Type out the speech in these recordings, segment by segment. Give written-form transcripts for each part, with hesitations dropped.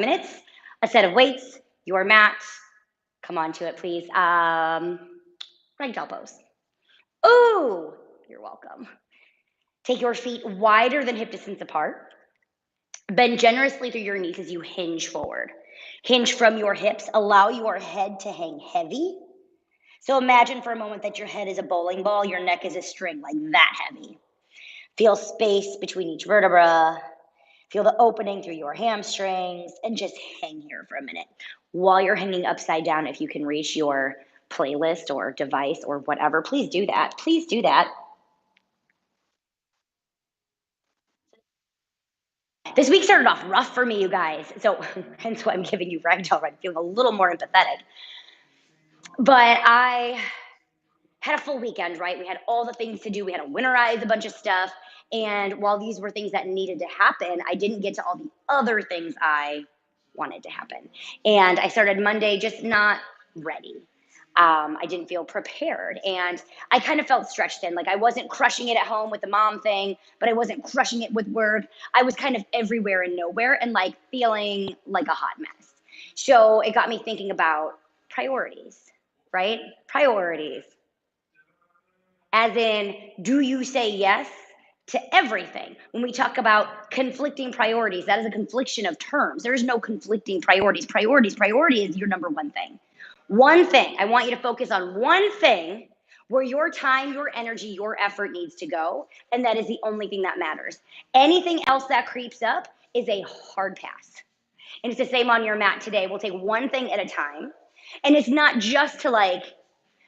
minutes, a set of weights, your mat. Come on to it, please. Ragdoll pose. Ooh, you're welcome. Take your feet wider than hip distance apart. Bend generously through your knees as you hinge forward. Hinge from your hips. Allow your head to hang heavy. So imagine for a moment that your head is a bowling ball, your neck is a string, like that heavy. Feel space between each vertebra. Feel the opening through your hamstrings, and just hang here for a minute. While you're hanging upside down, if you can reach your playlist or device or whatever, please do that. Please do that. This week started off rough for me, you guys. So hence why I'm giving you ragdoll right, feeling a little more empathetic. But I had a full weekend, right? We had all the things to do. We had to winterize a bunch of stuff. And while these were things that needed to happen, I didn't get to all the other things I wanted to happen. And I started Monday just not ready. I didn't feel prepared. And I kind of felt stretched thin. Like I wasn't crushing it at home with the mom thing, but I wasn't crushing it with work. I was kind of everywhere and nowhere and like feeling like a hot mess. So it got me thinking about priorities, right? Priorities. As in, do you say yes to everything? When we talk about conflicting priorities, that is a confliction of terms. There is no conflicting priorities. Priority is your number one thing. One thing. I want you to focus on one thing where your time, your energy, your effort needs to go. And that is the only thing that matters. Anything else that creeps up is a hard pass. And it's the same on your mat today. We'll take one thing at a time. And it's not just to like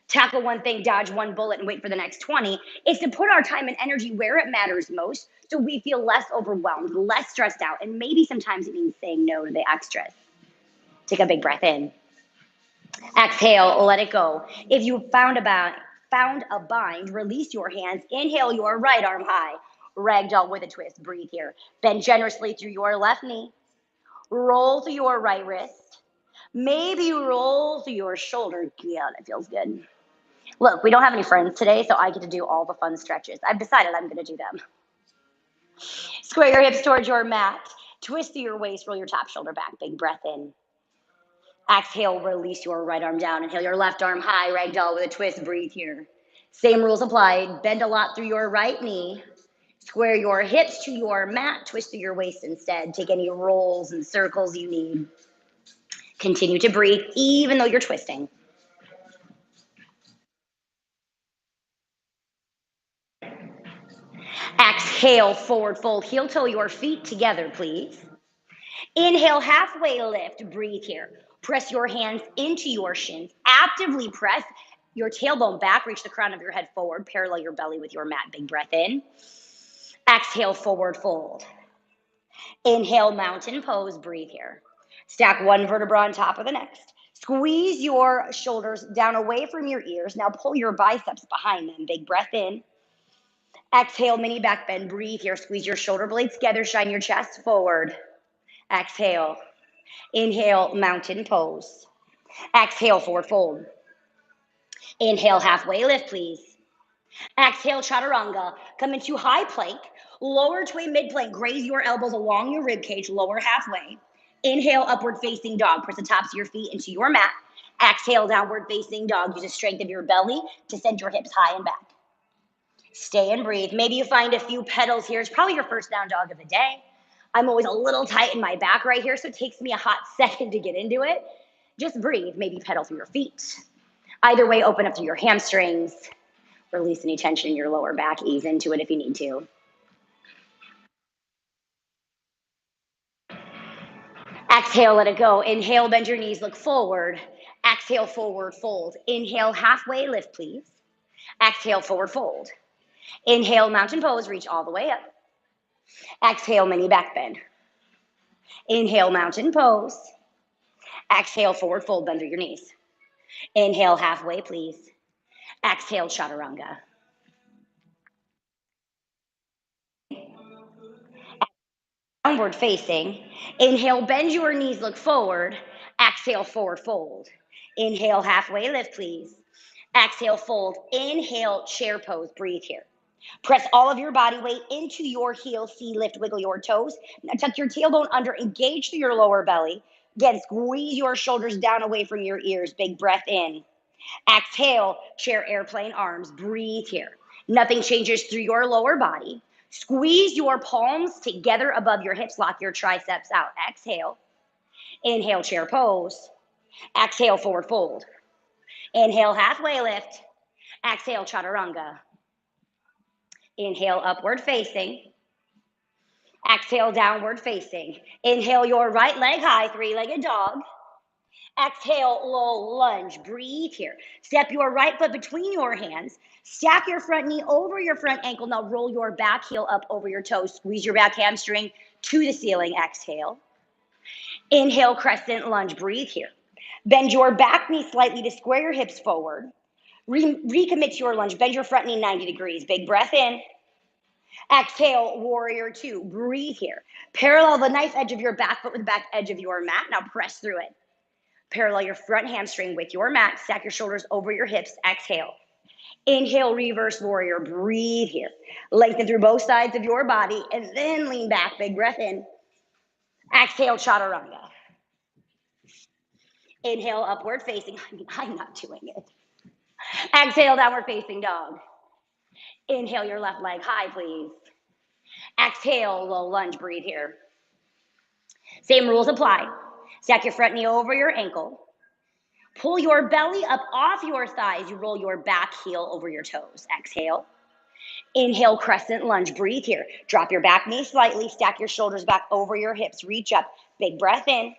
tackle one thing, dodge one bullet, and wait for the next 20. It's to put our time and energy where it matters most so we feel less overwhelmed, less stressed out. And maybe sometimes it means saying no to the extras. Take a big breath in. Exhale, let it go. If you found a bind, release your hands. Inhale your right arm high. Ragdoll with a twist. Breathe here. Bend generously through your left knee. Roll through your right wrist. Maybe roll through your shoulder. Yeah, that feels good. Look, we don't have any friends today, so I get to do all the fun stretches. I've decided I'm going to do them. Square your hips towards your mat. Twist through your waist, roll your top shoulder back. Big breath in. Exhale, release your right arm down. Inhale your left arm high, ragdoll with a twist. Breathe here. Same rules applied. Bend a lot through your right knee. Square your hips to your mat. Twist through your waist instead. Take any rolls and circles you need. Continue to breathe, even though you're twisting. Exhale, forward fold. Heel toe your feet together, please. Inhale, halfway lift. Breathe here. Press your hands into your shins. Actively press your tailbone back. Reach the crown of your head forward. Parallel your belly with your mat. Big breath in. Exhale, forward fold. Inhale, mountain pose. Breathe here. Stack one vertebra on top of the next. Squeeze your shoulders down away from your ears. Now pull your biceps behind them. Big breath in. Exhale, mini back bend. Breathe here. Squeeze your shoulder blades together. Shine your chest forward. Exhale. Inhale, mountain pose. Exhale, forward fold. Inhale, halfway lift, please. Exhale, chaturanga. Come into high plank. Lower to a mid plank. Graze your elbows along your rib cage. Lower halfway. Inhale, upward facing dog. Press the tops of your feet into your mat. Exhale, downward facing dog. Use the strength of your belly to send your hips high and back. Stay and breathe. Maybe you find a few pedals here. It's probably your first down dog of the day. I'm always a little tight in my back right here, so it takes me a hot second to get into it. Just breathe. Maybe pedal through your feet. Either way, open up through your hamstrings. Release any tension in your lower back. Ease into it if you need to. Exhale, let it go. Inhale, bend your knees, look forward. Exhale, forward fold. Inhale, halfway lift, please. Exhale, forward fold. Inhale, mountain pose, reach all the way up. Exhale, mini back bend. Inhale, mountain pose. Exhale, forward fold, bend through your knees. Inhale, halfway, please. Exhale, chaturanga. Downward facing. Inhale, bend your knees, look forward. Exhale, forward fold. Inhale, halfway lift, please. Exhale, fold. Inhale, chair pose. Breathe here. Press all of your body weight into your heels. See, lift, wiggle your toes. Now tuck your tailbone under, engage through your lower belly. Again, squeeze your shoulders down away from your ears. Big breath in. Exhale, chair, airplane, arms. Breathe here. Nothing changes through your lower body. Squeeze your palms together above your hips. Lock your triceps out. Exhale. Inhale, chair pose. Exhale, forward fold. Inhale, halfway lift. Exhale, chaturanga. Inhale, upward facing. Exhale, downward facing. Inhale, your right leg high, three-legged dog. Exhale, low lunge. Breathe here. Step your right foot between your hands. Stack your front knee over your front ankle. Now roll your back heel up over your toes. Squeeze your back hamstring to the ceiling. Exhale. Inhale, crescent lunge. Breathe here. Bend your back knee slightly to square your hips forward. Recommit to your lunge. Bend your front knee 90 degrees. Big breath in. Exhale, warrior two. Breathe here. Parallel the knife edge of your back foot with the back edge of your mat. Now press through it. Parallel your front hamstring with your mat. Stack your shoulders over your hips. Exhale. Inhale, reverse warrior. Breathe here. Lengthen through both sides of your body and then lean back. Big breath in. Exhale, chaturanga. Inhale, upward facing. I'm not doing it. Exhale, downward facing dog. Inhale, your left leg high, please. Exhale, low lunge. Breathe here. Same rules apply. Stack your front knee over your ankle. Pull your belly up off your thighs. You roll your back heel over your toes. Exhale. Inhale, crescent lunge. Breathe here. Drop your back knee slightly. Stack your shoulders back over your hips. Reach up. Big breath in.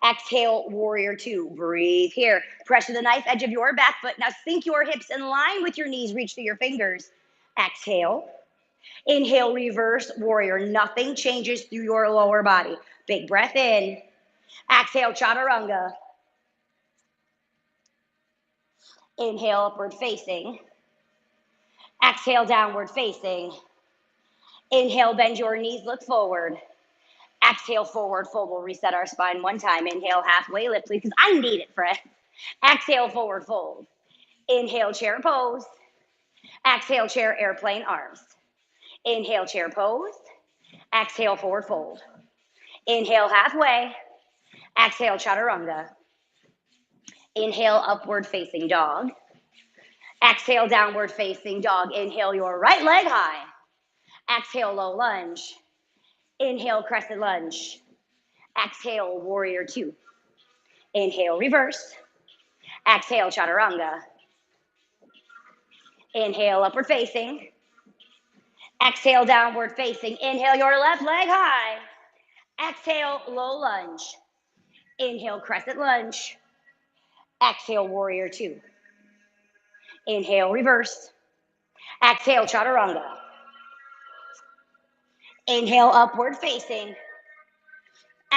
Exhale, warrior two. Breathe here. Press to the knife edge of your back foot. Now sink your hips in line with your knees. Reach through your fingers. Exhale. Inhale, reverse warrior. Nothing changes through your lower body. Big breath in. Exhale, chaturanga. Inhale, upward facing. Exhale, downward facing. Inhale, bend your knees, look forward. Exhale, forward fold. We'll reset our spine one time. Inhale, halfway lift, please, because I need it, friend. Exhale, forward fold. Inhale, chair pose. Exhale, chair, airplane, arms. Inhale, chair pose. Exhale, forward fold. Inhale, halfway. Exhale, chaturanga. Inhale, upward facing dog. Exhale, downward facing dog. Inhale, your right leg high. Exhale, low lunge. Inhale, crescent lunge. Exhale, warrior two. Inhale, reverse. Exhale, chaturanga. Inhale, upward facing. Exhale, downward facing. Inhale, your left leg high. Exhale, low lunge. Inhale, crescent lunge. Exhale, warrior two. Inhale, reverse. Exhale, chaturanga. Inhale, upward facing.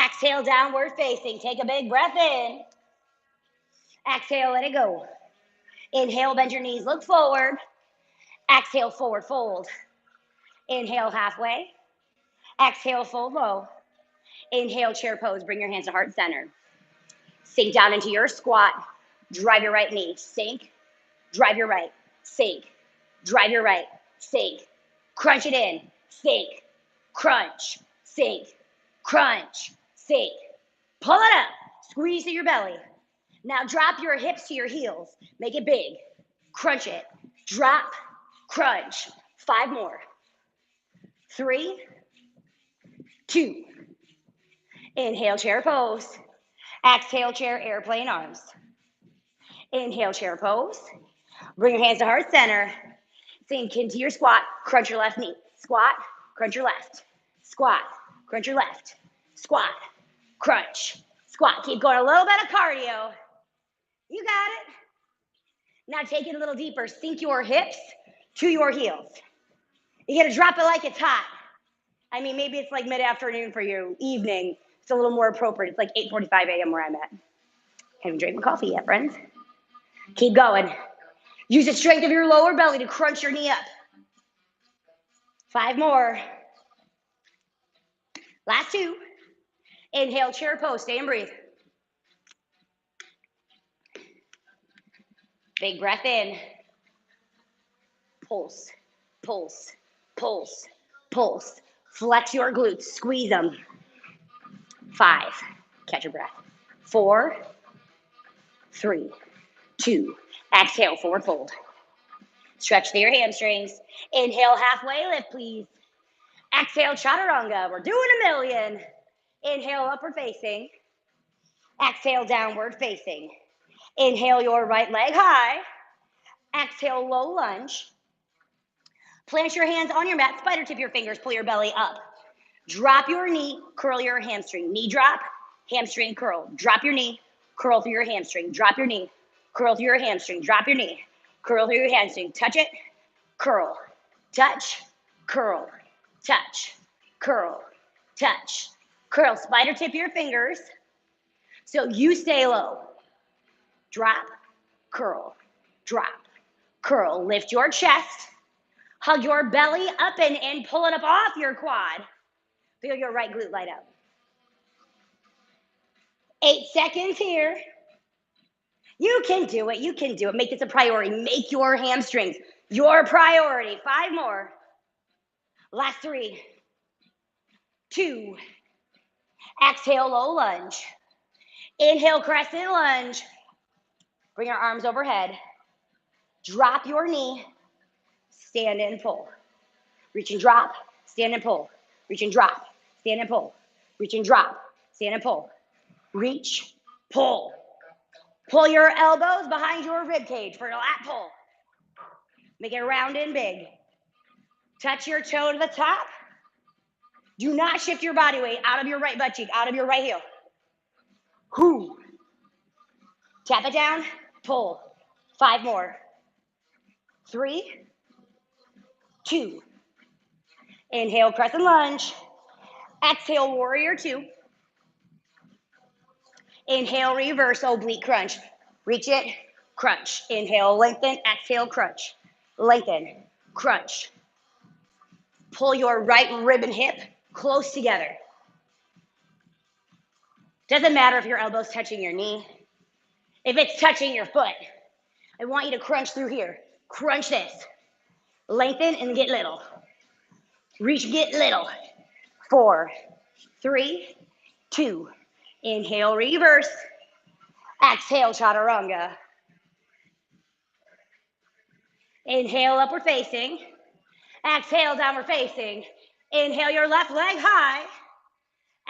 Exhale, downward facing. Take a big breath in. Exhale, let it go. Inhale, bend your knees, look forward. Exhale, forward fold. Inhale, halfway. Exhale, fold low. Inhale, chair pose. Bring your hands to heart center. Sink down into your squat. Drive your right knee. Sink. Drive your right. Sink. Drive your right. Sink. Crunch it in. Sink. Crunch. Sink. Crunch. Sink. Pull it up. Squeeze to your belly. Now drop your hips to your heels. Make it big. Crunch it. Drop. Crunch. 5 more. 3, 2. Inhale, chair pose. Exhale, chair, airplane, arms. Inhale, chair pose. Bring your hands to heart center. Sink into your squat. Crunch your left knee. Squat. Crunch your left. Squat. Crunch your left. Squat. Crunch. Squat. Keep going. A little bit of cardio. You got it. Now take it a little deeper. Sink your hips to your heels. You got to drop it like it's hot. I mean, maybe it's like mid-afternoon for you, evening. It's a little more appropriate. It's like 8:45 a.m. where I'm at. Haven't drank my coffee yet, friends. Keep going. Use the strength of your lower belly to crunch your knee up. 5 more. Last 2. Inhale, chair pose. Stay and breathe. Big breath in. Pulse. pulse, pulse, pulse. Flex your glutes, squeeze them. 5, catch your breath. 4, 3, 2, exhale, forward fold. Stretch through your hamstrings. Inhale, halfway lift, please. Exhale, chaturanga. We're doing a million. Inhale, upward facing. Exhale, downward facing. Inhale, your right leg high. Exhale, low lunge. Plant your hands on your mat. Spider tip your fingers. Pull your belly up. Drop your knee. Curl your hamstring. Knee drop. Hamstring curl. Drop your knee. Curl through your hamstring. Drop your knee. Curl through your hamstring. Drop your knee. Curl through your hamstring. Touch it. Curl. Touch. Curl. Touch. Curl. Touch. Curl. Spider tip your fingers so you stay low. Drop. Curl. Drop. Curl. Lift your chest. Hug your belly up and pull it up off your quad. Feel your right glute light up. 8 seconds here. You can do it. You can do it. Make this a priority. Make your hamstrings your priority. 5 more. Last 3, 2. Exhale, low lunge. Inhale, crescent lunge. Bring your arms overhead. Drop your knee. Stand and pull. Reach and drop. Stand and pull. Reach and drop. Stand and pull. Reach and drop. Stand and pull. Reach. Pull. Pull your elbows behind your rib cage for a lat pull. Make it round and big. Touch your toe to the top. Do not shift your body weight out of your right butt cheek, out of your right heel. Whoo. Tap it down. Pull. 5 more. 3, 2. Inhale, crescent lunge. Exhale, warrior 2. Inhale, reverse oblique crunch. Reach it, crunch. Inhale, lengthen. Exhale, crunch. Lengthen, crunch. Pull your right rib and hip close together. Doesn't matter if your elbow's touching your knee. If it's touching your foot, I want you to crunch through here. Crunch this. Lengthen and get little. Reach, get little. 4, 3, 2. Inhale, reverse. Exhale, chaturanga. Inhale, upward facing. Exhale, downward facing. Inhale, your left leg high.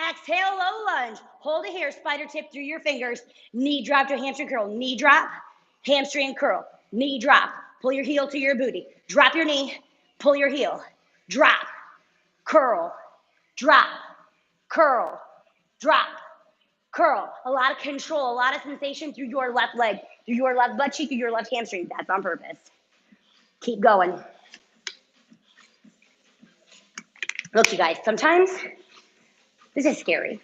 Exhale, low lunge. Hold it here. Spider tip through your fingers. Knee drop to hamstring curl. Knee drop, hamstring curl. Knee drop. Pull your heel to your booty. Drop your knee. Pull your heel. Drop. Curl. Drop. Curl. Drop. Curl. A lot of control, a lot of sensation through your left leg, through your left butt cheek, through your left hamstring. That's on purpose. Keep going. Look, you guys, sometimes this is scary.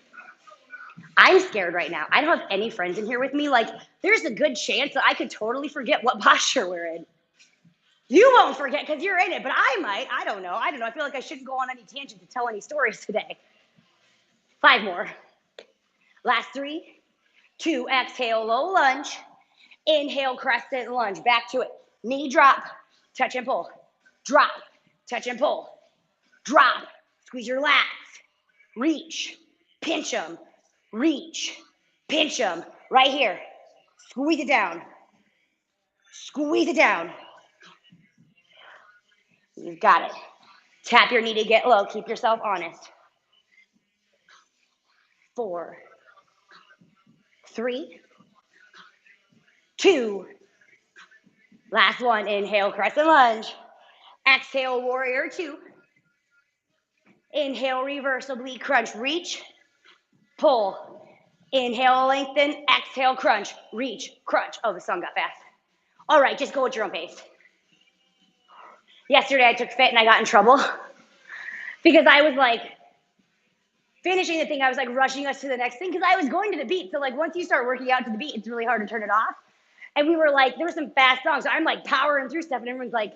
I'm scared right now. I don't have any friends in here with me. Like, there's a good chance that I could totally forget what posture we're in. You won't forget because you're in it, but I might. I don't know. I feel like I shouldn't go on any tangent to tell any stories today. 5 more. Last 3, 2. Exhale, low lunge. Inhale, crescent lunge. Back to it. Knee drop. Touch and pull. Drop. Touch and pull. Drop. Squeeze your lats. Reach. Pinch them. Reach. Pinch them. Right here. Squeeze it down. Squeeze it down. You've got it. Tap your knee to get low. Keep yourself honest. 4, 3, 2. Last one. Inhale, crescent lunge. Exhale, warrior 2. Inhale, reverse oblique crunch. Reach, pull. Inhale, lengthen. Exhale, crunch. Reach, crunch. Oh, the song got fast. All right, just go at your own pace. Yesterday I took fit and I got in trouble because I was like finishing the thing. I was like rushing us to the next thing because I was going to the beat. So like once you start working out to the beat, it's really hard to turn it off. And we were like, there were some fast songs. So I'm like powering through stuff and everyone's like,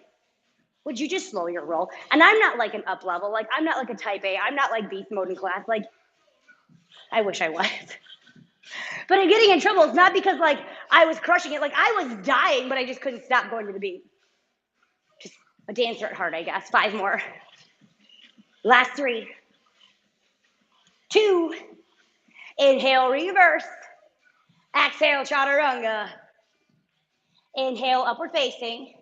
would you just slow your roll? And I'm not like an up level. Like I'm not like a type A. I'm not like beast mode in class. Like I wish I was. But I'm getting in trouble. It's not because like I was crushing it. Like I was dying, but I just couldn't stop going to the beat. Just A dancer at heart, I guess. 5 more. Last 3, 2. Inhale, reverse. Exhale, chaturanga. Inhale, upward facing.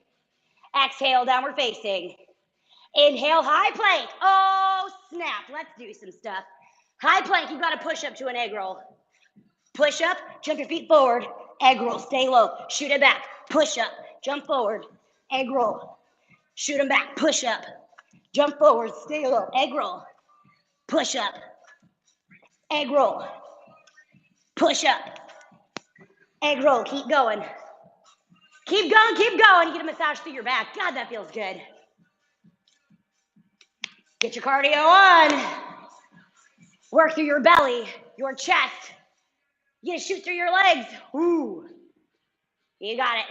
Exhale, downward facing. Inhale, high plank. Oh, snap. Let's do some stuff. High plank, you've got to push up to an egg roll. Push up, jump your feet forward. Egg roll, stay low. Shoot it back. Push up, jump forward. Egg roll. Shoot them back. Push up. Jump forward, stay low. Egg roll. Push up. Egg roll. Push up. Egg roll. Keep going. Keep going, keep going. You get a massage through your back. God, that feels good. Get your cardio on. Work through your belly, your chest. You gotta shoot through your legs. Ooh. You got it.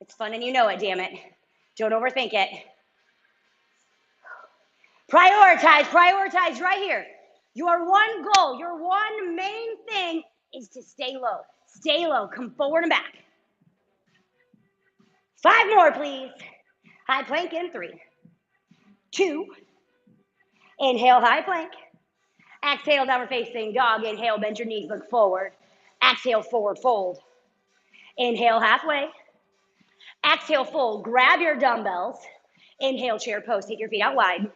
It's fun and you know it, damn it. Don't overthink it. Prioritize right here. Your one goal, your one main thing is to stay low. Stay low, come forward and back. 5 more, please. High plank in 3, 2. Inhale, high plank. Exhale, downward facing dog. Inhale, bend your knees, look forward. Exhale, forward fold. Inhale, halfway. Exhale, fold. Grab your dumbbells. Inhale, chair pose. Take your feet out wide.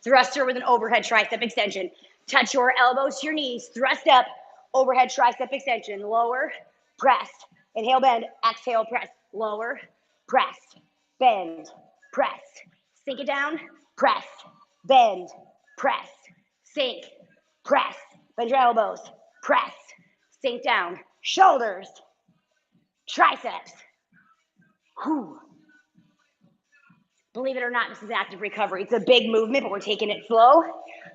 Thruster with an overhead tricep extension. Touch your elbows to your knees. Thrust up. Overhead tricep extension. Lower. Press. Inhale, bend. Exhale, press. Lower. Press. Bend. Press. Sink it down. Press. Bend. Press. Sink. Press. Bend your elbows. Press. Sink down. Shoulders. Triceps. Whew. Believe it or not, this is active recovery. It's a big movement, but we're taking it slow.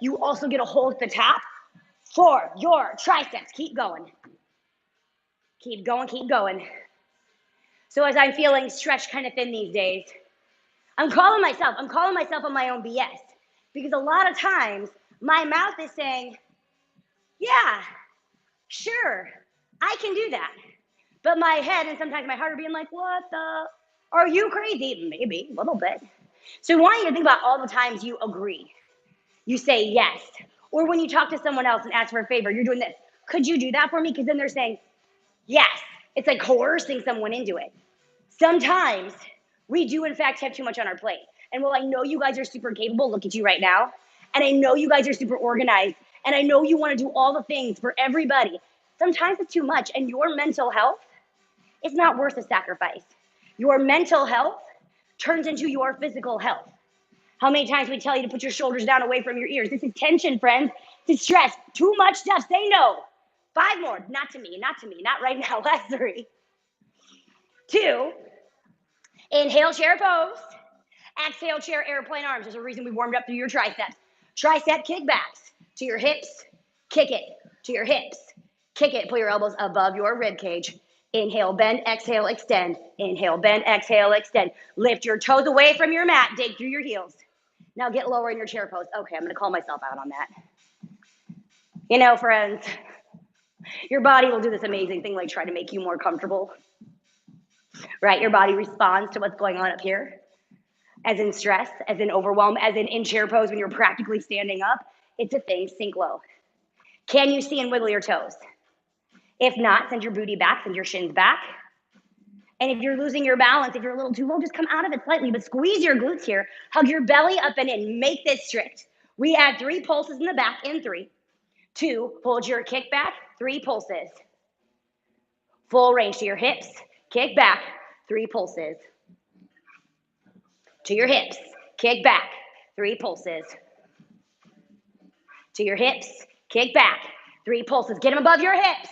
You also get a hold at the top for your triceps. Keep going. Keep going, keep going. So as I'm feeling stretched kind of thin these days, I'm calling myself on my own BS. Because a lot of times, my mouth is saying, yeah, sure, I can do that. But my head and sometimes my heart are being like, what the? Are you crazy? Maybe, a little bit. So I want you to think about all the times you agree. You say yes. Or when you talk to someone else and ask for a favor, you're doing this. Could you do that for me? Because then they're saying, yes. It's like coercing someone into it. Sometimes we do, in fact, have too much on our plate. And while I know you guys are super capable, look at you right now. And I know you guys are super organized. And I know you want to do all the things for everybody. Sometimes it's too much. And your mental health is not worth the sacrifice. Your mental health turns into your physical health. How many times we tell you to put your shoulders down away from your ears? This is tension, friends. This is stress. Too much stuff. Say no. 5 more. Not to me. Not right now. Last 3. 2. Inhale, chair pose. Exhale, chair, airplane arms. There's a reason we warmed up through your triceps. Tricep kickbacks. To your hips. Kick it. To your hips. Kick it. Pull your elbows above your rib cage. Inhale, bend, exhale, extend. Inhale, bend, exhale, extend. Lift your toes away from your mat. Dig through your heels. Now get lower in your chair pose. Okay, I'm going to call myself out on that. You know, friends, your body will do this amazing thing like try to make you more comfortable. Right? Your body responds to what's going on up here. As in stress, as in overwhelm, as in chair pose when you're practically standing up. It's a thing. Sink low. Can you see and wiggle your toes? If not, send your booty back, send your shins back. And if you're losing your balance, if you're a little too low, just come out of it slightly, but squeeze your glutes here. Hug your belly up and in. Make this strict. We add 3 pulses in the back in 3, 2, hold your kick back, 3 pulses. Full range to your hips, kick back, 3 pulses. To your hips, kick back, 3 pulses. To your hips, kick back, 3 pulses. Get them above your hips.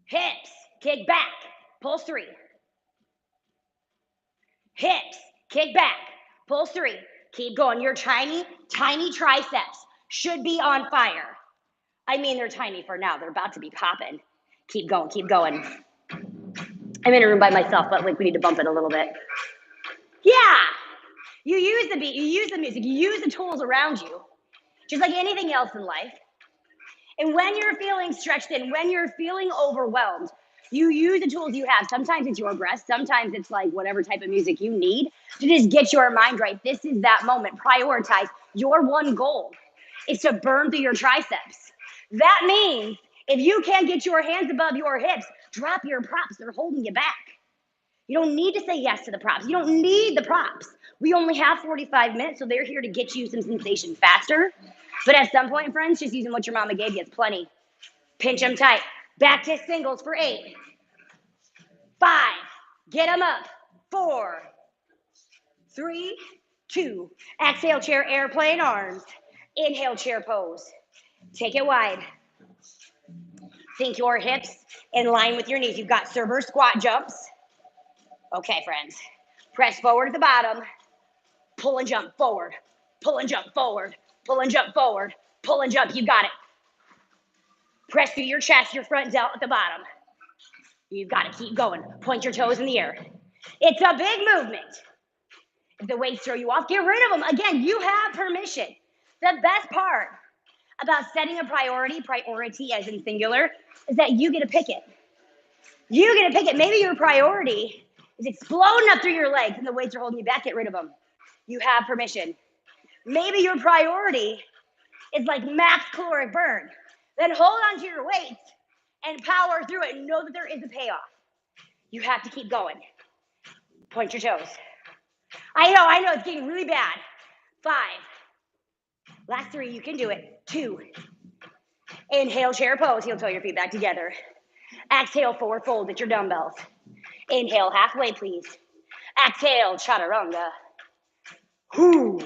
Hips, kick back, pulse 3. Hips, kick back, pulse 3. Keep going. Your tiny, tiny triceps should be on fire. I mean, they're tiny for now. They're about to be popping. Keep going, keep going. I'm in a room by myself, but like we need to bump it a little bit. Yeah, you use the beat, you use the music, you use the tools around you, just like anything else in life. And when you're feeling stretched thin, when you're feeling overwhelmed, You use the tools you have. Sometimes it's your breath. Sometimes it's like whatever type of music you need to just get your mind right. This is that moment. Prioritize. Your one goal is to burn through your triceps. That means if you can't get your hands above your hips, drop your props. They're holding you back. You don't need to say yes to the props. You don't need the props. We only have 45 minutes, so they're here to get you some sensation faster. But at some point, friends, just using what your mama gave you is plenty. Pinch them tight. Back to singles for 8, 5. Get them up. 4, 3, 2. Exhale, chair, airplane arms. Inhale, chair pose. Take it wide. Think your hips in line with your knees. You've got server squat jumps. Okay, friends. Press forward at the bottom. Pull and jump forward. Pull and jump forward. Pull and jump forward. Pull and jump. You got it. Press through your chest, your front delt at the bottom. You've got to keep going. Point your toes in the air. It's a big movement. If the weights throw you off, get rid of them. Again, you have permission. The best part about setting a priority as in singular, is that you get to pick it. You get to pick it. Maybe your priority is exploding up through your legs and the weights are holding you back. Get rid of them. You have permission. Maybe your priority is like max caloric burn. Then hold on to your weights and power through it and know that there is a payoff. You have to keep going. Point your toes. I know, it's getting really bad. 5. Last 3, you can do it. 2. Inhale, chair pose. Heel toe your feet back together. Exhale, forward fold at your dumbbells. Inhale, halfway, please. Exhale, chaturanga. Whoo.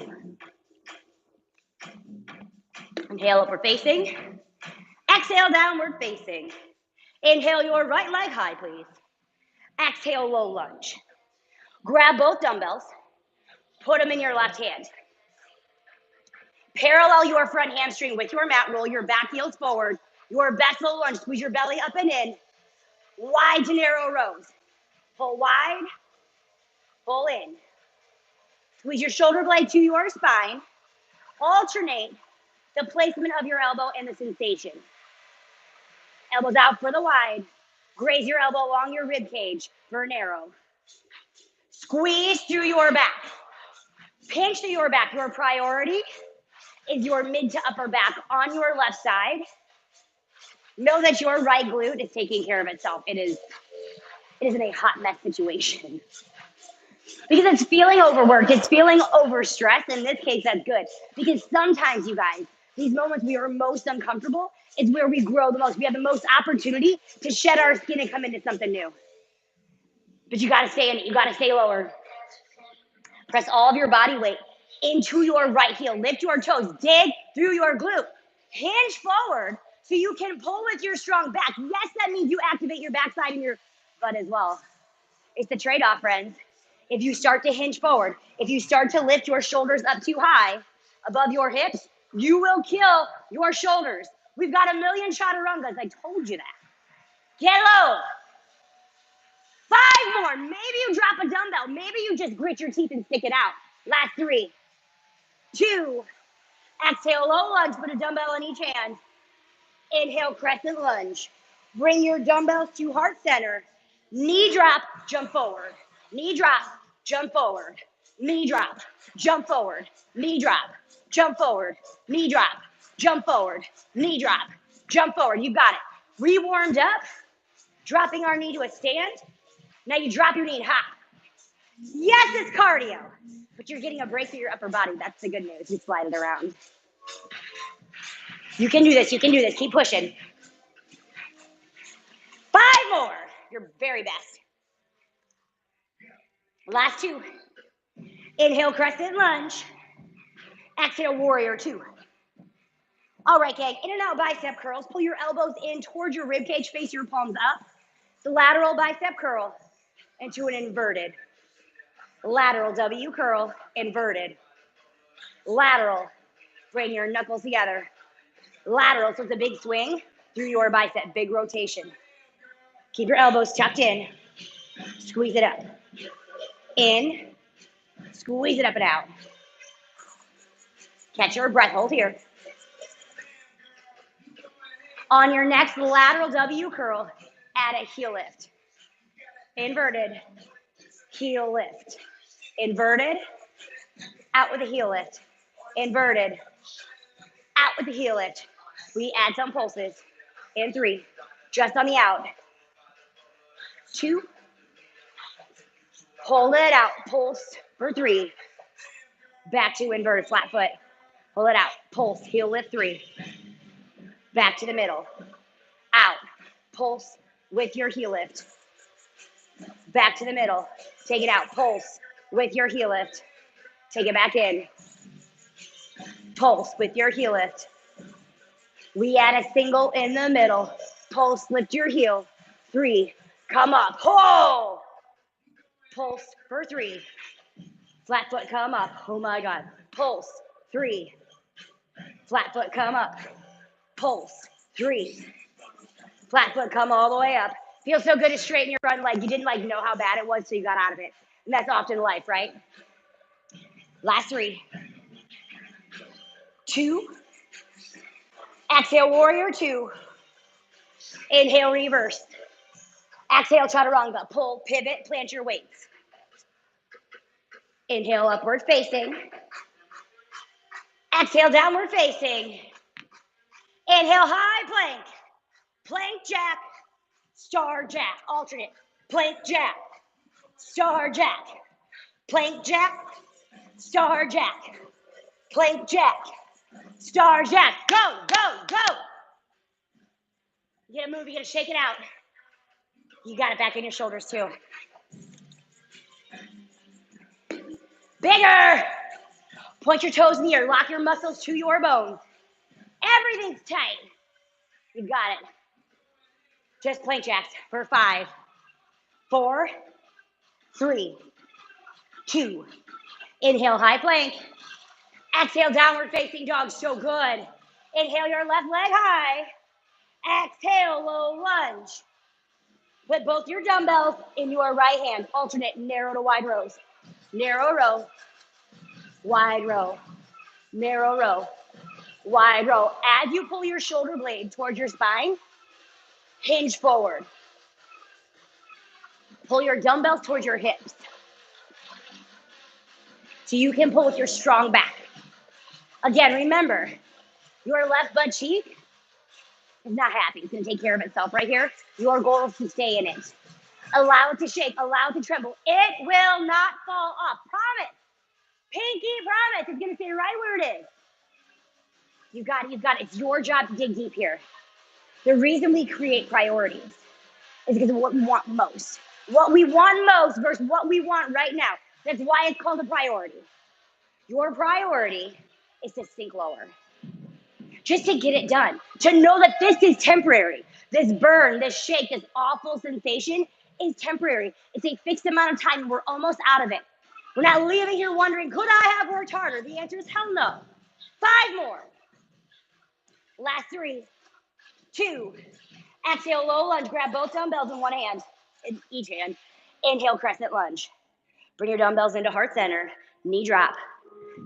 Inhale, upward facing. Exhale, downward facing. Inhale, your right leg high, please. Exhale, low lunge. Grab both dumbbells. Put them in your left hand. Parallel your front hamstring with your mat. Roll your back heels forward. Your best low lunge. Squeeze your belly up and in. Wide to narrow rows. Pull wide. Pull in. Squeeze your shoulder blade to your spine. Alternate the placement of your elbow and the sensation. Elbows out for the wide. Graze your elbow along your rib cage for narrow. Squeeze through your back. Pinch through your back. Your priority is your mid to upper back on your left side. Know that your right glute is taking care of itself. It is in a hot mess situation. Because it's feeling overworked, it's feeling overstressed. In this case, that's good. Because sometimes, you guys, these moments we are most uncomfortable is where we grow the most. We have the most opportunity to shed our skin and come into something new. But you gotta stay in it, you gotta stay lower. Press all of your body weight into your right heel. Lift your toes, dig through your glute. Hinge forward so you can pull with your strong back. Yes, that means you activate your backside and your butt as well. It's the trade-off, friends. If you start to hinge forward, if you start to lift your shoulders up too high above your hips, you will kill your shoulders. We've got a million chaturangas. I told you that. Get low. 5 more. Maybe you drop a dumbbell. Maybe you just grit your teeth and stick it out. Last 3, 2. Exhale, low lunge. Put a dumbbell in each hand. Inhale, crescent lunge. Bring your dumbbells to heart center. Knee drop, jump forward. Knee drop, jump forward. Knee drop, jump forward. Knee drop, jump forward. Knee drop, jump forward. Knee drop, jump forward. You got it. Re-warmed up, dropping our knee to a stand. Now you drop your knee and hop. Yes, it's cardio, but you're getting a break through your upper body. That's the good news. You slide it around. You can do this. You can do this. Keep pushing. 5 more. Your very best. Last 2. Inhale, crescent lunge. Exhale, warrior 2. All right, gang. In and out bicep curls. Pull your elbows in towards your rib cage. Face your palms up. The lateral bicep curl into an inverted. Lateral W curl, inverted. Lateral. Bring your knuckles together. Lateral, so it's a big swing through your bicep. Big rotation. Keep your elbows tucked in. Squeeze it up. In. Squeeze it up and out. Catch your breath. Hold here. On your next lateral W curl, add a heel lift. Inverted, heel lift. Inverted, out with a heel lift. Inverted, out with the heel lift. We add some pulses. In 3, just on the out. 2, hold it out, pulse for 3. Back to inverted flat foot. Hold it out, pulse, heel lift 3. Back to the middle. Out, pulse with your heel lift. Back to the middle. Take it out, pulse with your heel lift. Take it back in. Pulse with your heel lift. We add a single in the middle. Pulse, lift your heel. 3, come up. Hold. Pulse for 3. Flat foot, come up. Oh my God. Pulse, 3. Flat foot, come up. Pulse, 3. Flat foot, come all the way up. Feels so good to straighten your front leg. You didn't know how bad it was, so you got out of it. And that's often life, right? Last 3. 2. Exhale, warrior 2. Inhale, reverse. Exhale, chaturanga. Pull, pivot, plant your weights. Inhale, upward facing. Exhale, downward facing. Inhale, high plank. Plank jack. Star jack. Alternate. Plank jack. Star jack. Plank jack. Star jack. Plank jack. Star jack. Go, go, go. You gotta move, you gotta shake it out. You got it back in your shoulders too. Bigger. Point your toes in the air. Lock your muscles to your bones. Everything's tight. You got it. Just plank jacks for 5, 4, 3, 2. Inhale, high plank. Exhale, downward facing dog. So good. Inhale your left leg high. Exhale, low lunge. Put both your dumbbells in your right hand. Alternate narrow to wide rows. Narrow row, wide row, narrow row, wide row. As you pull your shoulder blade towards your spine, hinge forward. Pull your dumbbells towards your hips. So you can pull with your strong back. Again, remember, your left butt cheek is not happy. It's going to take care of itself right here. Your goal is to stay in it. Allow it to shake. Allow it to tremble. It will not fall off. Promise. Pinky promise. It's going to stay right where it is. You got it. You got it. It's your job to dig deep here. The reason we create priorities is because of what we want most. What we want most versus what we want right now. That's why it's called a priority. Your priority is to sink lower. Just to get it done. To know that this is temporary. This burn, this shake, this awful sensation is temporary. It's a fixed amount of time and we're almost out of it. We're not leaving here wondering, could I have worked harder? The answer is hell no. 5 more. Last 3, 2. Exhale, low lunge. Grab both dumbbells in one hand, in each hand. Inhale, crescent lunge. Bring your dumbbells into heart center. Knee drop,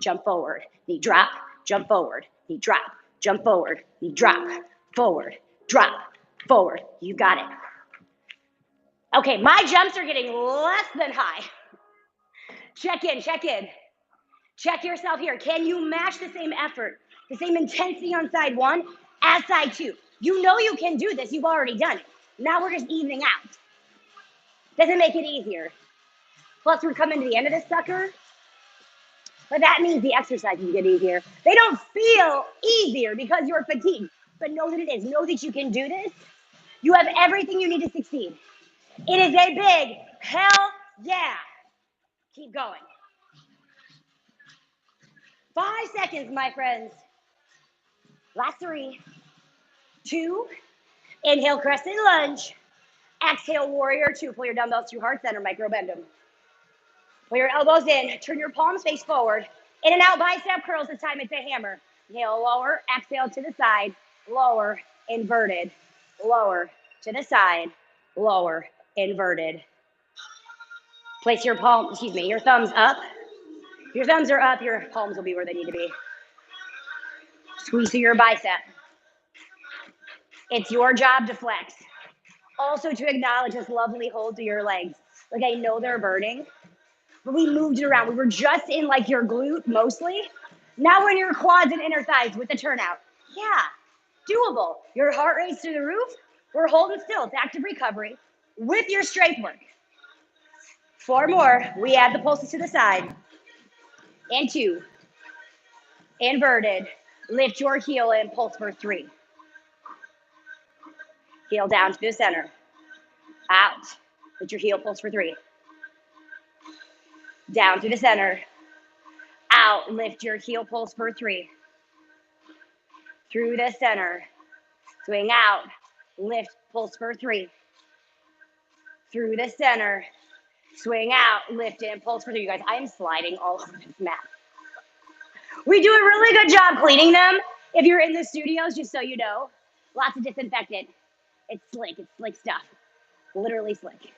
jump forward. Knee drop, jump forward. Knee drop, jump forward. Knee drop, forward, drop, forward. You got it. Okay, my jumps are getting less than high. Check in, check in. Check yourself here. Can you match the same effort, the same intensity on side 1 as side 2? You know you can do this. You've already done it. Now we're just evening out. Doesn't make it easier. Plus, we're coming to the end of this sucker. But that means the exercises get easier. They don't feel easier because you're fatigued. But know that it is. Know that you can do this. You have everything you need to succeed. It is a big hell yeah. Keep going. 5 seconds, my friends. Last 3, 2. Inhale, crescent lunge. Exhale, warrior 2. Pull your dumbbells to heart center, micro bend them. Pull your elbows in. Turn your palms face forward. In and out bicep curls. This time it's a hammer. Inhale, lower. Exhale to the side. Lower, inverted. Lower to the side. Lower, inverted. Place your your thumbs up. Your thumbs are up. Your palms will be where they need to be. Squeeze through your bicep. It's your job to flex. Also to acknowledge this lovely hold to your legs. Like I know they're burning, but we moved it around. We were just in like your glute mostly. Now we're in your quads and inner thighs with the turnout. Yeah, doable. Your heart rate's through the roof. We're holding still. It's active recovery with your strength work. 4 more. We add the pulses to the side. And 2. Inverted. Lift your heel and pulse for 3. Heel down to the center. Out. Lift your heel, pulse for 3. Down to the center. Out. Lift your heel, pulse for 3. Through the center. Swing out. Lift, pulse for 3. Through the center. Swing out. Lift and pulse for 3. You guys, I am sliding all over this mat. We do a really good job cleaning them. If you're in the studios, just so you know, lots of disinfectant. It's slick stuff. Literally slick.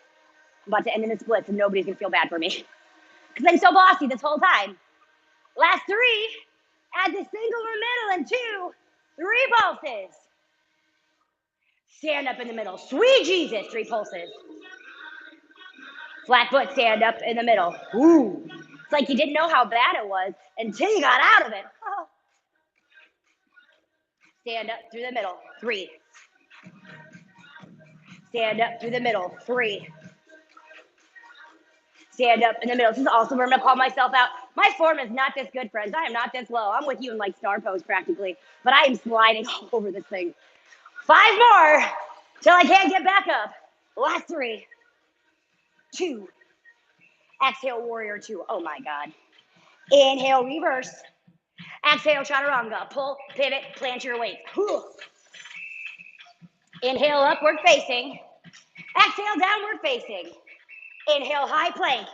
I'm about to end in the splits and nobody's gonna feel bad for me. Because I'm so bossy this whole time. Last 3, add the single or middle and 2, 3 pulses. Stand up in the middle. Sweet Jesus, 3 pulses. Flat foot, stand up in the middle. Ooh. It's like you didn't know how bad it was until you got out of it. Oh. Stand up through the middle. 3. Stand up through the middle. 3. Stand up in the middle. This is also where I'm going to call myself out. My form is not this good, friends. I am not this low. I'm with you in like star pose practically, but I am sliding all over this thing. 5 more till I can't get back up. Last 3, 2. Exhale, warrior 2. Oh my God. Inhale, reverse. Exhale, chaturanga. Pull, pivot, plant your weight. Inhale, upward facing. Exhale, downward facing. Inhale, high plank.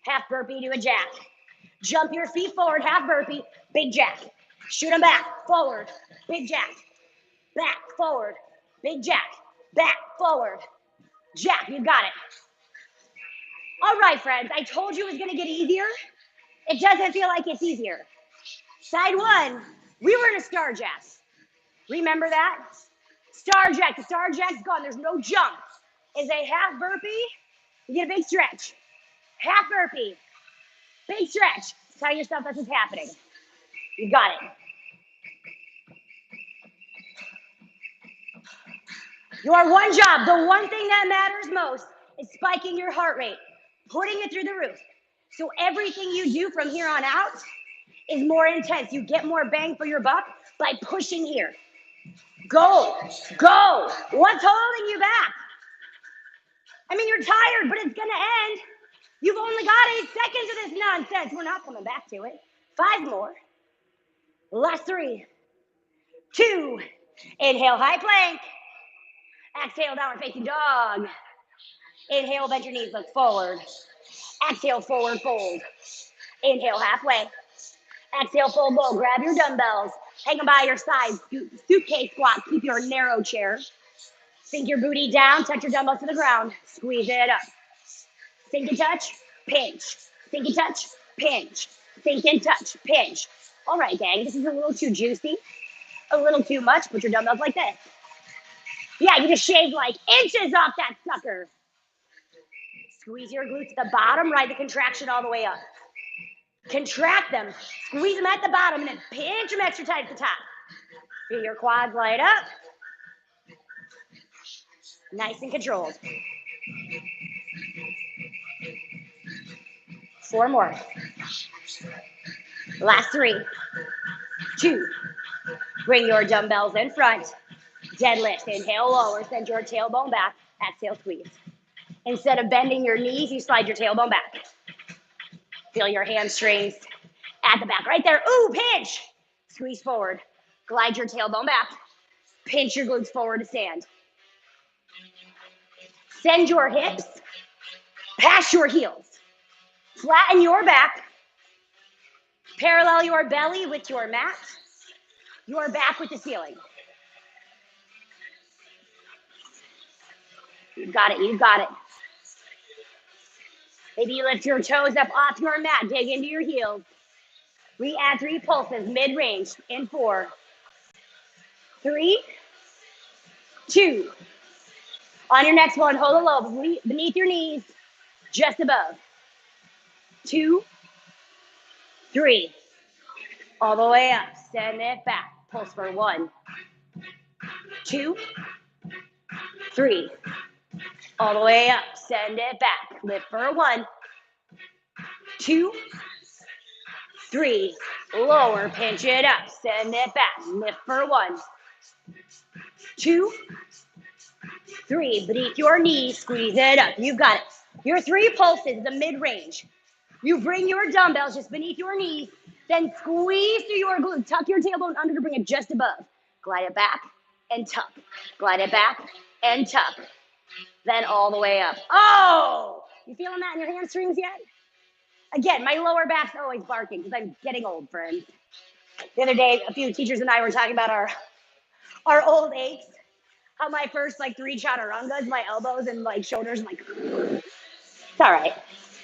Half burpee to a jack. Jump your feet forward, half burpee, big jack. Shoot them back, forward, big jack. Back, forward, big jack. Back, forward, jack. You got it. All right, friends, I told you it was going to get easier. It doesn't feel like it's easier. Side 1, we were in a star jack. Remember that? Star jack. The star jack's gone. There's no jump. Is a half burpee. You get a big stretch. Half burpee. Big stretch. Tell yourself this is happening. You got it. Your one job, the one thing that matters most is spiking your heart rate, putting it through the roof. So everything you do from here on out is more intense. You get more bang for your buck by pushing here. Go, go. What's holding you back? I mean, you're tired, but it's gonna end. You've only got 8 seconds of this nonsense. We're not coming back to it. 5 more. Last 3, 2. Inhale, high plank. Exhale, downward facing dog. Inhale, bend your knees, look forward. Exhale, forward fold. Inhale, halfway. Exhale, fold low. Grab your dumbbells. Hang them by your side. Suitcase squat. Keep your narrow chair. Sink your booty down. Touch your dumbbells to the ground. Squeeze it up. Sink and touch. Pinch. Sink and touch. Pinch. Sink and touch. Pinch. All right, gang. This is a little too juicy. A little too much. Put your dumbbells like this. Yeah, you just shaved like inches off that sucker. Squeeze your glutes at the bottom. Ride the contraction all the way up. Contract them. Squeeze them at the bottom and then pinch them extra tight at the top. Feel your quads light up. Nice and controlled. 4 more. Last 3, 2. Bring your dumbbells in front. Deadlift. Inhale, lower. Send your tailbone back. Exhale, squeeze. Instead of bending your knees, you slide your tailbone back. Feel your hamstrings at the back. Right there. Ooh, pinch. Squeeze forward. Glide your tailbone back. Pinch your glutes forward to stand. Send your hips past your heels. Flatten your back. Parallel your belly with your mat. Your back with the ceiling. You got it. You got it. Maybe you lift your toes up off your mat. Dig into your heels. We add 3 pulses mid-range in 4, 3, 2. On your next one, hold it low, beneath your knees, just above. 2, 3. All the way up. Send it back. Pulse for 1, 2, 3. All the way up. Send it back. Lift for 1, 2, 3. Lower. Pinch it up. Send it back. Lift for 1, 2, 3. Beneath your knees. Squeeze it up. You got it. Your 3 pulses, the mid-range. You bring your dumbbells just beneath your knees, then squeeze through your glutes. Tuck your tailbone under to bring it just above. Glide it back and tuck. Glide it back and tuck. Then all the way up. Oh! You feeling that in your hamstrings yet? Again, my lower back's always barking because I'm getting old, friends. The other day, a few teachers and I were talking about our old aches. How my first 3 chaturangas, my elbows and shoulders, it's all right.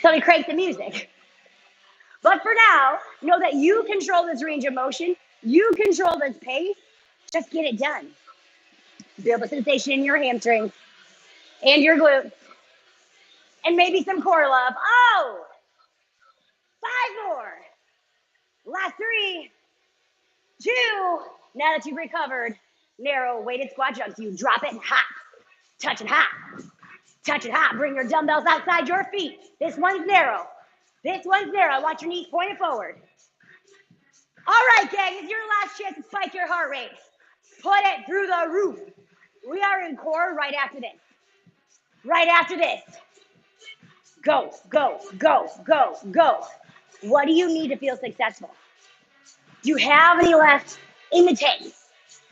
So we crank the music. But for now, know that you control this range of motion. You control this pace. Just get it done. Build a sensation in your hamstrings and your glutes. And maybe some core love. Oh! 5 more. Last 3, 2. Now that you've recovered, narrow weighted squat jumps. You drop it and hop. Touch and hop. Touch and hop. Bring your dumbbells outside your feet. This one's narrow. This one's narrow. I want your knees pointed forward. All right, gang, it's your last chance to spike your heart rate. Put it through the roof. We are in core right after this. Right after this. Go, go, go, go, go. What do you need to feel successful? Do you have any left in the tank?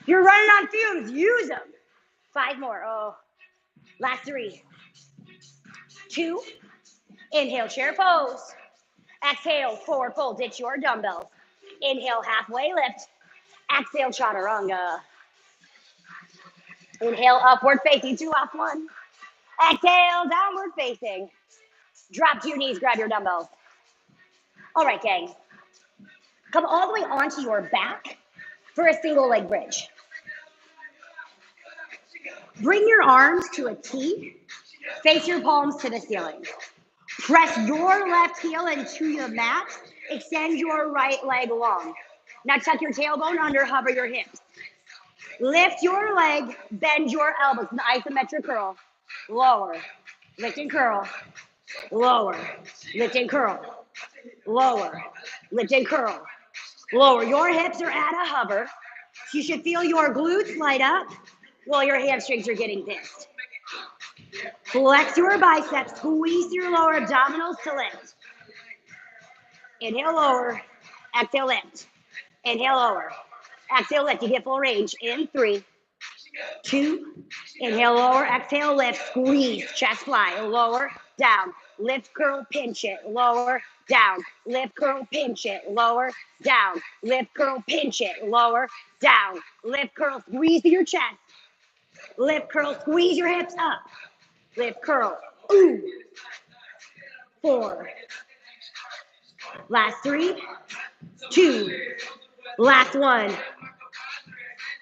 You're running on fumes. Use them. 5 more. Oh, last 3, 2. Inhale, chair pose. Exhale, forward fold. Ditch your dumbbells. Inhale, halfway lift. Exhale, chaturanga. Inhale, upward facing. 2 off 1. Exhale, downward facing. Drop to your knees, grab your dumbbells. All right, gang. Come all the way onto your back for a single leg bridge. Bring your arms to a T. Face your palms to the ceiling. Press your left heel into your mat. Extend your right leg long. Now tuck your tailbone under, hover your hips. Lift your leg, bend your elbows. An isometric curl. Lower. Lift and curl. Lower. Lift and curl. Lower. Lift and curl. Lower. Your hips are at a hover. You should feel your glutes light up while your hamstrings are getting pissed. Flex your biceps. Squeeze your lower abdominals to lift. Inhale, lower. Exhale, lift. Inhale, lower. Exhale, lift. You get full range. In 3, 2. Inhale, lower. Exhale, lift. Squeeze. Chest fly. Lower, down. Lift, curl, pinch it. Lower, down. Lift, curl, pinch it. Lower, down. Lift, curl, pinch it. Lower, down. Lift, curl, squeeze to your chest. Lift, curl, squeeze your hips up. Lift, curl. Ooh. 4. Last 3, 2. Last 1.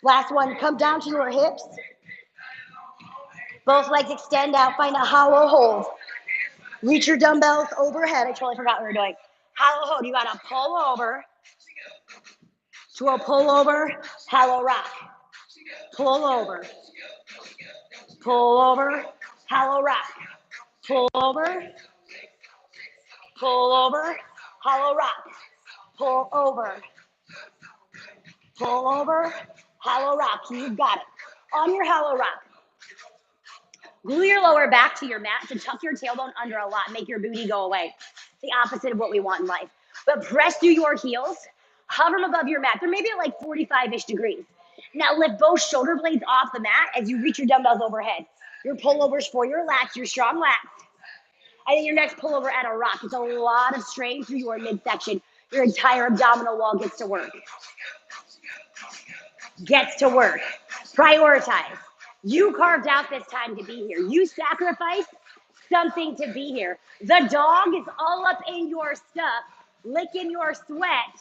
Last 1. Come down to your hips. Both legs extend out. Find a hollow hold. Reach your dumbbells overhead. I totally forgot what we were doing. Hollow hold. You got to pull over to a pull over, hollow rock. Pull over. Pull over, hollow rock. Pull over. Pull over, hollow rock. Pull over. Pull over, hollow rock. You got it. On your hollow rock, glue your lower back to your mat to tuck your tailbone under a lot. Make your booty go away. It's the opposite of what we want in life. But press through your heels. Hover them above your mat. They're maybe at 45-ish degrees. Now lift both shoulder blades off the mat as you reach your dumbbells overhead. Your pullovers for your lats, your strong lats. And then your next pullover at a rock. It's a lot of strain through your midsection. Your entire abdominal wall gets to work. Gets to work. Prioritize. You carved out this time to be here. You sacrificed something to be here. The dog is all up in your stuff, licking your sweat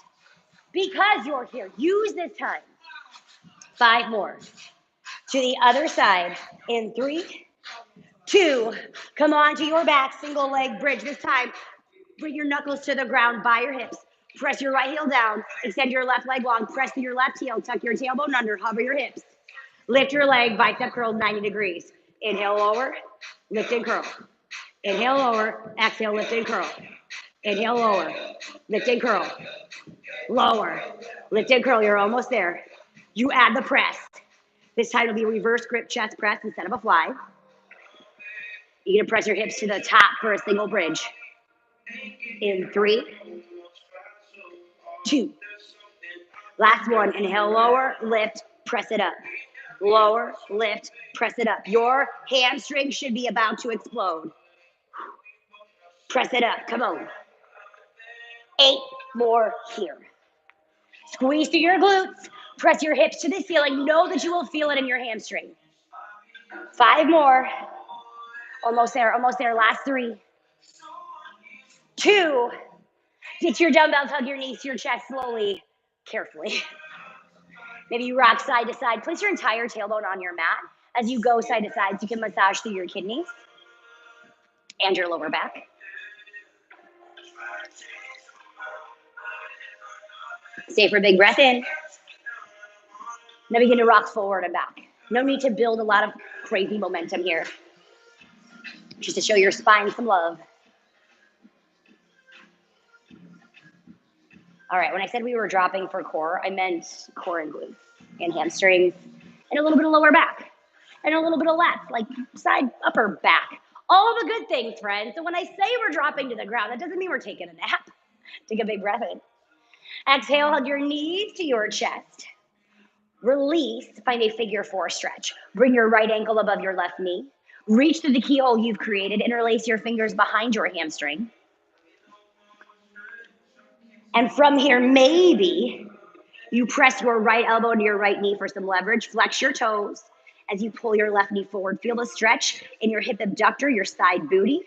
because you're here. Use this time. 5 more. To the other side in 3, 2. Come on to your back, single leg bridge. This time, bring your knuckles to the ground by your hips. Press your right heel down. Extend your left leg long. Press to your left heel. Tuck your tailbone under. Hover your hips. Lift your leg. Bicep curl 90 degrees. Inhale, lower. Lift and curl. Inhale, lower. Exhale, lift and curl. Inhale, lower. Lift and curl. Lower. Lift and curl. You're almost there. You add the press. This time it'll be a reverse grip chest press instead of a fly. You're going to press your hips to the top for a single bridge. In 3, 2. Last one. Inhale, lower, lift, press it up. Lower, lift, press it up. Your hamstring should be about to explode. Press it up. Come on. 8 more here. Squeeze through your glutes. Press your hips to the ceiling. Know that you will feel it in your hamstring. 5 more. Almost there, almost there. Last 3, 2. Get your dumbbells, hug your knees to your chest slowly, carefully. Maybe you rock side to side. Place your entire tailbone on your mat. As you go side to side, so you can massage through your kidneys and your lower back. Stay for a big breath in. Now begin to rock forward and back. No need to build a lot of crazy momentum here. Just to show your spine some love. All right, when I said we were dropping for core, I meant core and glutes and hamstrings and a little bit of lower back and a little bit of lats, like side, upper back. All the good things, friends. So when I say we're dropping to the ground, that doesn't mean we're taking a nap. Take a big breath in. Exhale, hug your knees to your chest. Release, find a figure 4 stretch. Bring your right ankle above your left knee. Reach through the keyhole you've created. Interlace your fingers behind your hamstring. And from here, maybe you press your right elbow into your right knee for some leverage. Flex your toes as you pull your left knee forward. Feel the stretch in your hip abductor, your side booty.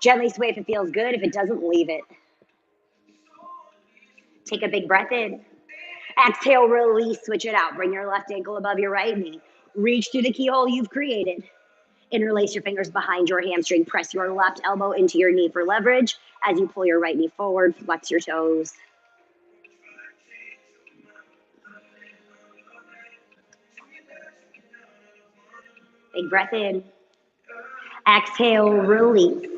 Gently sway if it feels good. If it doesn't, leave it. Take a big breath in. Exhale, release, switch it out. Bring your left ankle above your right knee. Reach through the keyhole you've created. Interlace your fingers behind your hamstring. Press your left elbow into your knee for leverage. As you pull your right knee forward, flex your toes. Big breath in. Exhale, release.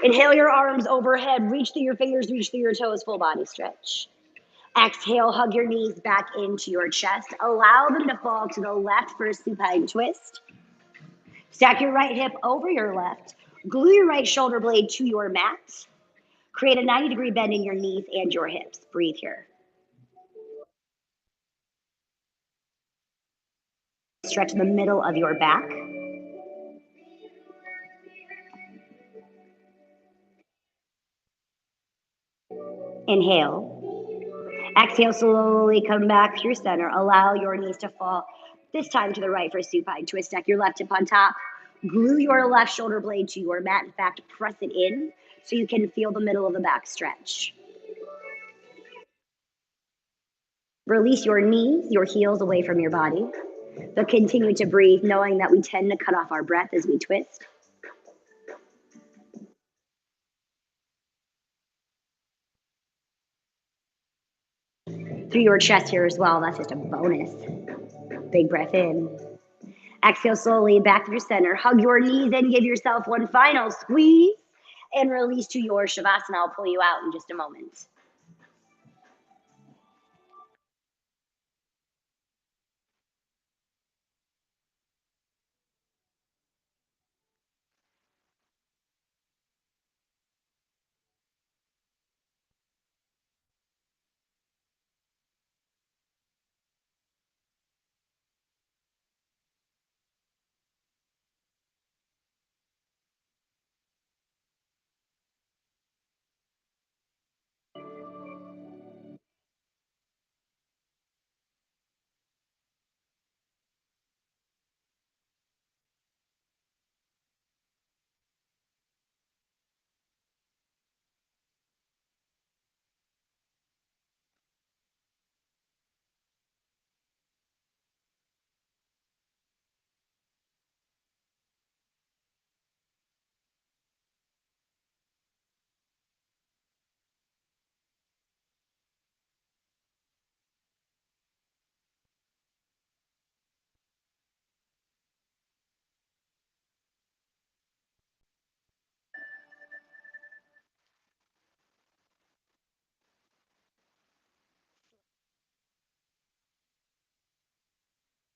Inhale your arms overhead. Reach through your fingers, reach through your toes, full body stretch. Exhale, hug your knees back into your chest. Allow them to fall to the left for a supine twist. Stack your right hip over your left. Glue your right shoulder blade to your mat. Create a 90-degree bend in your knees and your hips. Breathe here. Stretch the middle of your back. Inhale. Exhale, slowly come back through center. Allow your knees to fall, this time to the right for a supine twist. Stack your left hip on top. Glue your left shoulder blade to your mat. In fact, press it in so you can feel the middle of the back stretch. Release your knees, your heels away from your body, but continue to breathe, knowing that we tend to cut off our breath as we twist. Through your chest here as well. That's just a bonus. Big breath in. Exhale slowly back through center. Hug your knees and give yourself one final squeeze and release to your Shavasana. I'll pull you out in just a moment.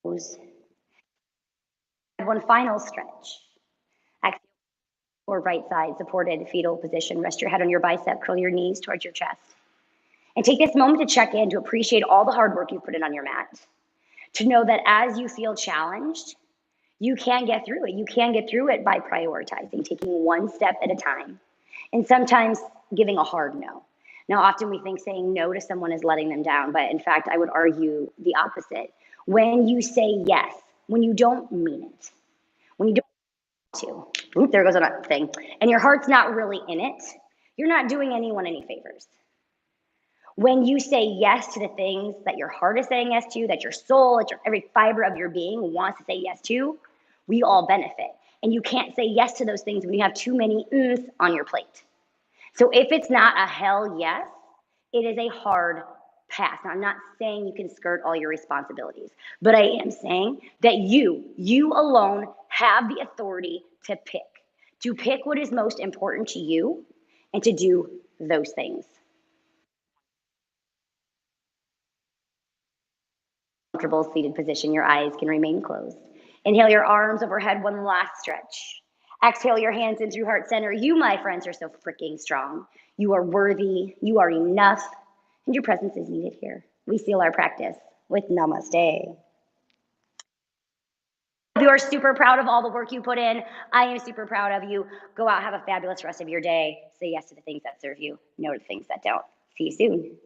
One final stretch. Exhale or right side, supported fetal position. Rest your head on your bicep, curl your knees towards your chest. And take this moment to check in, to appreciate all the hard work you've put in on your mat. To know that as you feel challenged, you can get through it. You can get through it by prioritizing, taking one step at a time, and sometimes giving a hard no. Now, often we think saying no to someone is letting them down, but in fact, I would argue the opposite. When you say yes, when you don't mean it, when you don't want to, oop, there goes another thing, and your heart's not really in it, you're not doing anyone any favors. When you say yes to the things that your heart is saying yes to, that your soul, that every fiber of your being wants to say yes to, we all benefit. And you can't say yes to those things when you have too many uhs on your plate. So if it's not a hell yes, it is a hard pass. Now, I'm not saying you can skirt all your responsibilities, but I am saying that you alone have the authority to pick what is most important to you and to do those things. Comfortable seated position, your eyes can remain closed. Inhale your arms overhead, one last stretch. Exhale your hands in through heart center. You, my friends, are so freaking strong. You are worthy, you are enough, and your presence is needed here. We seal our practice with namaste. You are super proud of all the work you put in. I am super proud of you. Go out, have a fabulous rest of your day. Say yes to the things that serve you, no to the things that don't. See you soon.